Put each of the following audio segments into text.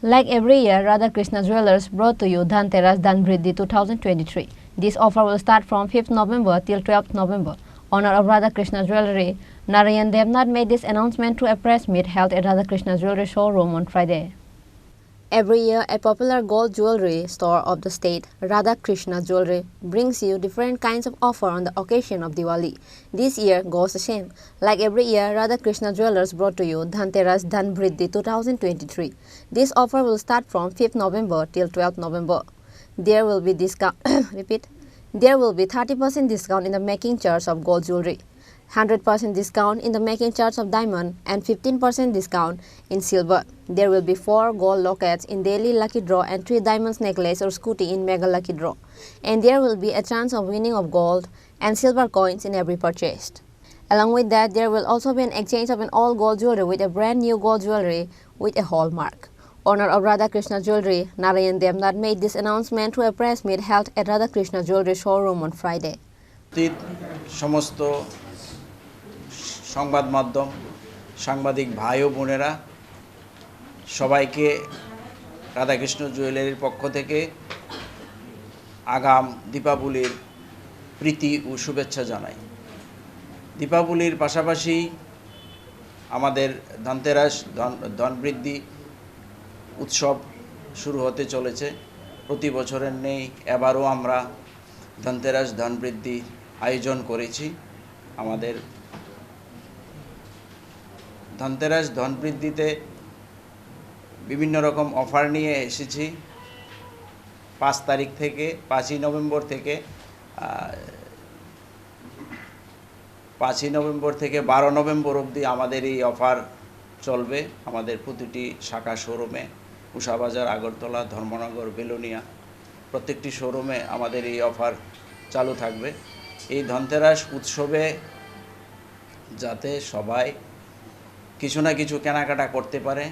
Like every year, Radha Krishna Jewellers brought to you Dhanteras Dhanbriddhi 2023. This offer will start from 5th November till 12th November. Owner of Radha Krishna Jewellery, Narayan Devnath made this announcement through a press meet held at Radha Krishna Jewellery showroom on Friday. Every year, a popular gold jewelry store of the state, Radha Krishna Jewellery, brings you different kinds of offer on the occasion of Diwali. This year goes the same. Like every year, Radha Krishna Jewellers brought to you Dhanteras Dhanbriddhi 2023. This offer will start from 5th November till 12th November. There will be discount. Repeat. There will be 30% discount in the making charge of gold jewelry, 100% discount in the making charge of diamond, and 15% discount in silver. There will be 4 gold lockets in daily lucky draw and 3 diamonds necklace or scooty in mega lucky draw. And there will be a chance of winning of gold and silver coins in every purchase. Along with that, there will also be an exchange of an all gold jewelry with a brand new gold jewelry with a hallmark. Owner of Radha Krishna Jewellery, Narayan Devnath made this announcement through a press meet held at Radha Krishna Jewellery showroom on Friday. সমস্ত সংবাদ মাধ্যম সাংবাদিক ভাই ও বোনেরা সবাইকে রাধাকৃষ্ণ জুয়েলারির পক্ষ থেকে আগাম দীপাবলির প্রীতি ও শুভেচ্ছা জানাই। দীপাবলির পাশাপাশি আমাদের ধনতেরাস ধনবৃদ্ধি উৎসব শুরু হতে চলেছে। প্রতি বছরের নেই এবারও আমরা ধনতেরাস ধনবৃদ্ধি আয়োজন করেছি। আমাদের ধনতেরাস ধনবৃদ্ধিতে বিভিন্ন রকম অফার নিয়ে এসেছি। 5ই নভেম্বর থেকে 12 নভেম্বর অবধি আমাদের এই অফার চলবে। আমাদের প্রতিটি শাখা শোরুমে, উষাবাজার, আগরতলা, ধর্মনগর, বেলোনিয়া প্রত্যেকটি শোরুমে আমাদের এই অফার চালু থাকবে। এই ধনতেরাস উৎসবে যাতে সবাই কিছু না কিছু কেনাকাটা করতে পারে,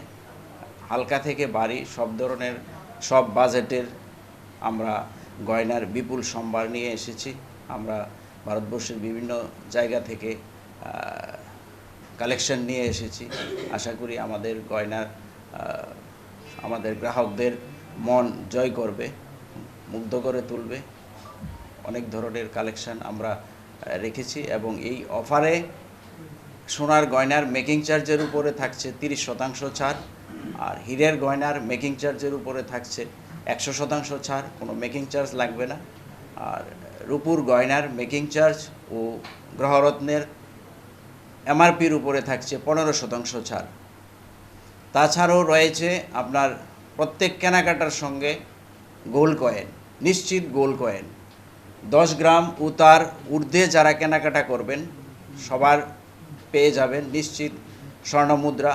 হালকা থেকে ভারী সব ধরনের সব বাজেটের আমরা গয়নার বিপুল সম্ভার নিয়ে এসেছি। আমরা ভারতবর্ষের বিভিন্ন জায়গা থেকে কালেকশন নিয়ে এসেছি। আশা করি আমাদের গয়নার আমাদের গ্রাহকদের মন জয় করবে, মুগ্ধ করে তুলবে। অনেক ধরনের কালেকশন আমরা রেখেছি এবং এই অফারে সোনার গয়নার মেকিং চার্জের উপরে থাকছে 30% ছাড়, আর হীরের গয়নার মেকিং চার্জের উপরে থাকছে 100% ছাড়, কোনো মেকিং চার্জ লাগবে না। আর রূপুর গয়নার মেকিং চার্জ ও গ্রহরত্নের এমআরপির উপরে থাকছে 15% ছাড়। তাছাড়াও রয়েছে আপনার প্রত্যেক কেনাকাটার সঙ্গে গোল্ড কয়েন, নিশ্চিত গোল্ড কয়েন 10 গ্রাম ও তার ঊর্ধ্বে যারা কেনাকাটা করবেন সবার পেয়ে যাবেন নিশ্চিত স্বর্ণমুদ্রা।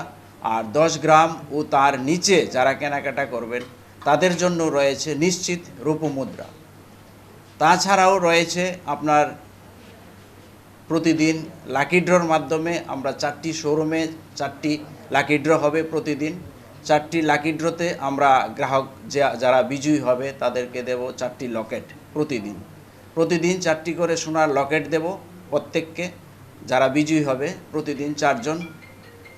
আর 10 গ্রাম ও তার নিচে যারা কেনাকাটা করবেন তাদের জন্য রয়েছে নিশ্চিত রূপমুদ্রা। তাছাড়াও রয়েছে আপনার প্রতিদিন লাকি ড্রর মাধ্যমে আমরা 4টি শোরুমে 4টি লাকি ড্র হবে প্রতিদিন। 4টি লাকি ড্রতে আমরা গ্রাহক যারা বিজয়ী হবে তাদেরকে দেব 4টি লকেট। প্রতিদিন 4টি করে সোনার লকেট দেব প্রত্যেককে, যারা বিজয়ী হবে প্রতিদিন 4 জন।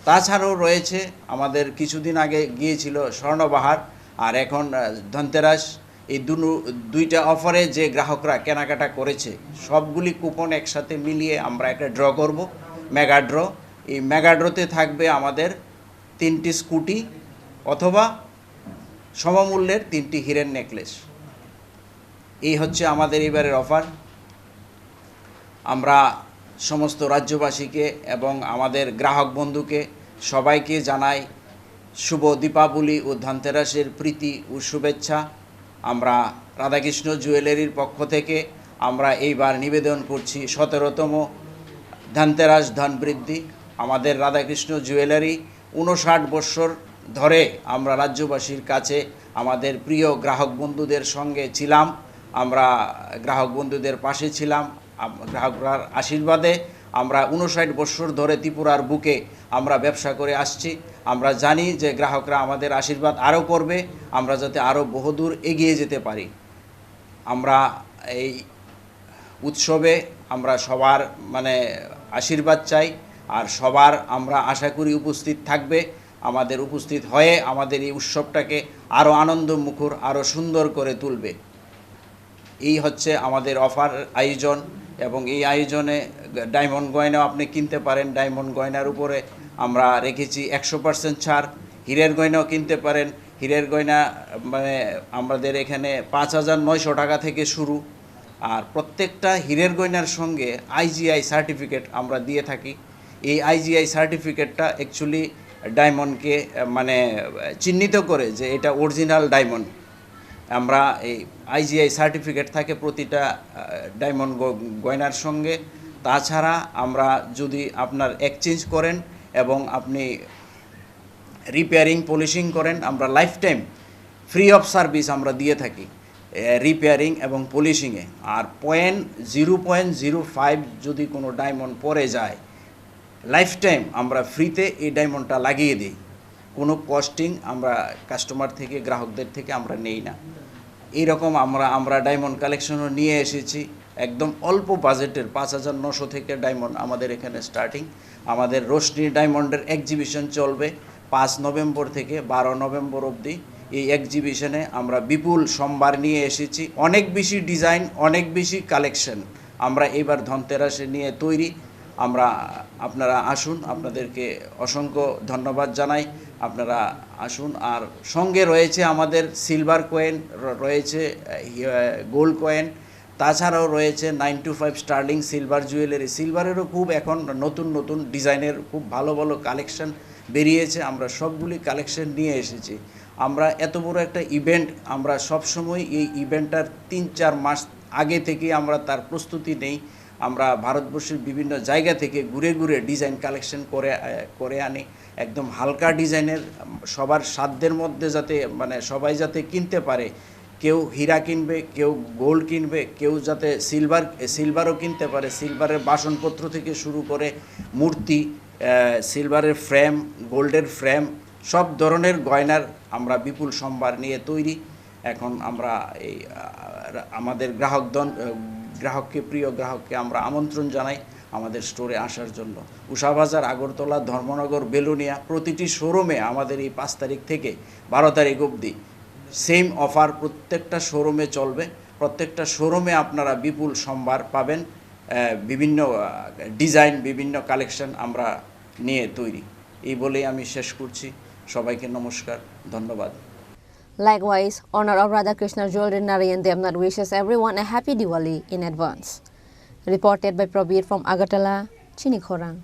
তাছাড়াও রয়েছে আমাদের কিছুদিন আগে গিয়েছিল স্বর্ণবাহার, আর এখন ধনতেরাস। এই দুইটা অফারে যে গ্রাহকরা কেনাকাটা করেছে সবগুলি কুপন একসাথে মিলিয়ে আমরা একটা ড্র করব, মেগা ড্র। এই মেগা ড্রতে থাকবে আমাদের 3টি স্কুটি অথবা সমমূল্যের 3টি হীরের নেকলেস। এই হচ্ছে আমাদের এবারের অফার। আমরা সমস্ত রাজ্যবাসীকে এবং আমাদের গ্রাহক বন্ধুকে সবাইকে জানাই শুভ দীপাবলি ও ধনতেরাসের প্রীতি ও শুভেচ্ছা। আমরা রাধাকৃষ্ণ জুয়েলারির পক্ষ থেকে আমরা এইবার নিবেদন করছি 17তম ধনতেরাস ধনবৃদ্ধি। আমাদের রাধাকৃষ্ণ জুয়েলারি 59 বছর ধরে আমরা রাজ্যবাসীর কাছে আমাদের প্রিয় গ্রাহক বন্ধুদের সঙ্গে ছিলাম, আমরা গ্রাহক বন্ধুদের পাশে ছিলাম। গ্রাহকরার আশীর্বাদে আমরা 59 বছর ধরে ত্রিপুরার বুকে আমরা ব্যবসা করে আসছি। আমরা জানি যে গ্রাহকরা আমাদের আশীর্বাদ আরও করবে, আমরা যাতে আরও বহুদূর এগিয়ে যেতে পারি। আমরা এই উৎসবে আমরা সবার আশীর্বাদ চাই, আর সবার আমরা আশা করি উপস্থিত থাকবে। আমাদের উপস্থিত হয়ে আমাদের এই উৎসবটাকে আরও আনন্দমুখর আরও সুন্দর করে তুলবে। এই হচ্ছে আমাদের অফার আয়োজন, এবং এই আয়োজনে ডায়মন্ড গয়নাও আপনি কিনতে পারেন। ডায়মন্ড গয়নার উপরে আমরা রেখেছি 100% ছাড়। হীরের গয়নাও কিনতে পারেন। হীরের গয়না মানে আমাদের এখানে 5,900 টাকা থেকে শুরু। আর প্রত্যেকটা হীরের গয়নার সঙ্গে IGI সার্টিফিকেট আমরা দিয়ে থাকি। এই IGI সার্টিফিকেটটা অ্যাকচুয়ালি ডায়মন্ডকে মানে চিহ্নিত করে যে এটা অরিজিনাল ডায়মন্ড। আমরা এই IGI সার্টিফিকেট থাকে প্রতিটা ডায়মন্ড গয়নার সঙ্গে। তাছাড়া আমরা যদি আপনার এক্সচেঞ্জ করেন এবং আপনি রিপেয়ারিং পলিশিং করেন, আমরা life time free of service আমরা দিয়ে থাকি রিপেয়ারিং এবং পলিশিংয়ে। আর 0.05 যদি কোনো ডায়মন্ড পরে যায়, লাইফ টাইম আমরা ফ্রিতে এই ডায়মন্ডটা লাগিয়ে দিই। কোনো কস্টিং আমরা কাস্টমার থেকে গ্রাহকদের থেকে আমরা নেই না। এইরকম আমরা ডায়মন্ড কালেকশনও নিয়ে এসেছি একদম অল্প বাজেটের। 5,900 থেকে ডায়মন্ড আমাদের এখানে স্টার্টিং। আমাদের রোশনি ডায়মন্ডের এক্সিবিশন চলবে 5 নভেম্বর থেকে 12 নভেম্বর অবধি। এই এক্সিবিশনে আমরা বিপুল সম্ভার নিয়ে এসেছি, অনেক বেশি ডিজাইন, অনেক বেশি কালেকশন আমরা এবার ধনতেরাসে নিয়ে তৈরি। আপনারা আসুন, আপনাদেরকে অসংখ্য ধন্যবাদ জানাই। আপনারা আসুন। আর সঙ্গে রয়েছে আমাদের সিলভার কয়েন, রয়েছে গোল্ড কয়েন, তাছাড়াও রয়েছে 925 স্টার্লিং সিলভার জুয়েলারি। সিলভারেরও খুব এখন নতুন নতুন ডিজাইনের খুব ভালো ভালো কালেকশন বেরিয়েছে। আমরা সবগুলি কালেকশন নিয়ে এসেছি। আমরা এত বড় একটা ইভেন্ট, আমরা সবসময় এই ইভেন্টটার 3-4 মাস আগে থেকে আমরা তার প্রস্তুতি নেই। আমরা ভারতবর্ষের বিভিন্ন জায়গা থেকে ঘুরে ঘুরে ডিজাইন কালেকশন করে আনি, একদম হালকা ডিজাইনের, সবার সাধ্যের মধ্যে, যাতে মানে সবাই যাতে কিনতে পারে। কেউ হীরা কিনবে, কেউ গোল্ড কিনবে, কেউ যাতে সিলভারও কিনতে পারে। সিলভারের বাসনপত্র থেকে শুরু করে মূর্তি, সিলভারের ফ্রেম, গোল্ডের ফ্রেম, সব ধরনের গয়নার আমরা বিপুল সম্ভার নিয়ে তৈরি। এখন আমরা এই আমাদের প্রিয় গ্রাহককে আমরা আমন্ত্রণ জানাই আমাদের স্টোরে আসার জন্য। উষাবাজার, আগরতলা, ধর্মনগর, বেলুনিয়া প্রতিটি শোরুমে আমাদের এই 5 তারিখ থেকে 12 তারিখ অবধি সেম অফার প্রত্যেকটা শোরুমে চলবে। প্রত্যেকটা শোরুমে আপনারা বিপুল সম্ভার পাবেন। বিভিন্ন ডিজাইন, বিভিন্ন কালেকশন আমরা নিয়ে তৈরি। এই বলেই আমি শেষ করছি। সবাইকে নমস্কার, ধন্যবাদ। Likewise, owner of Radha Krishna Jewellery, Narayan Devnath, wishes everyone a happy Diwali in advance. Reported by Prabir from Agartala, Chini, Khorang.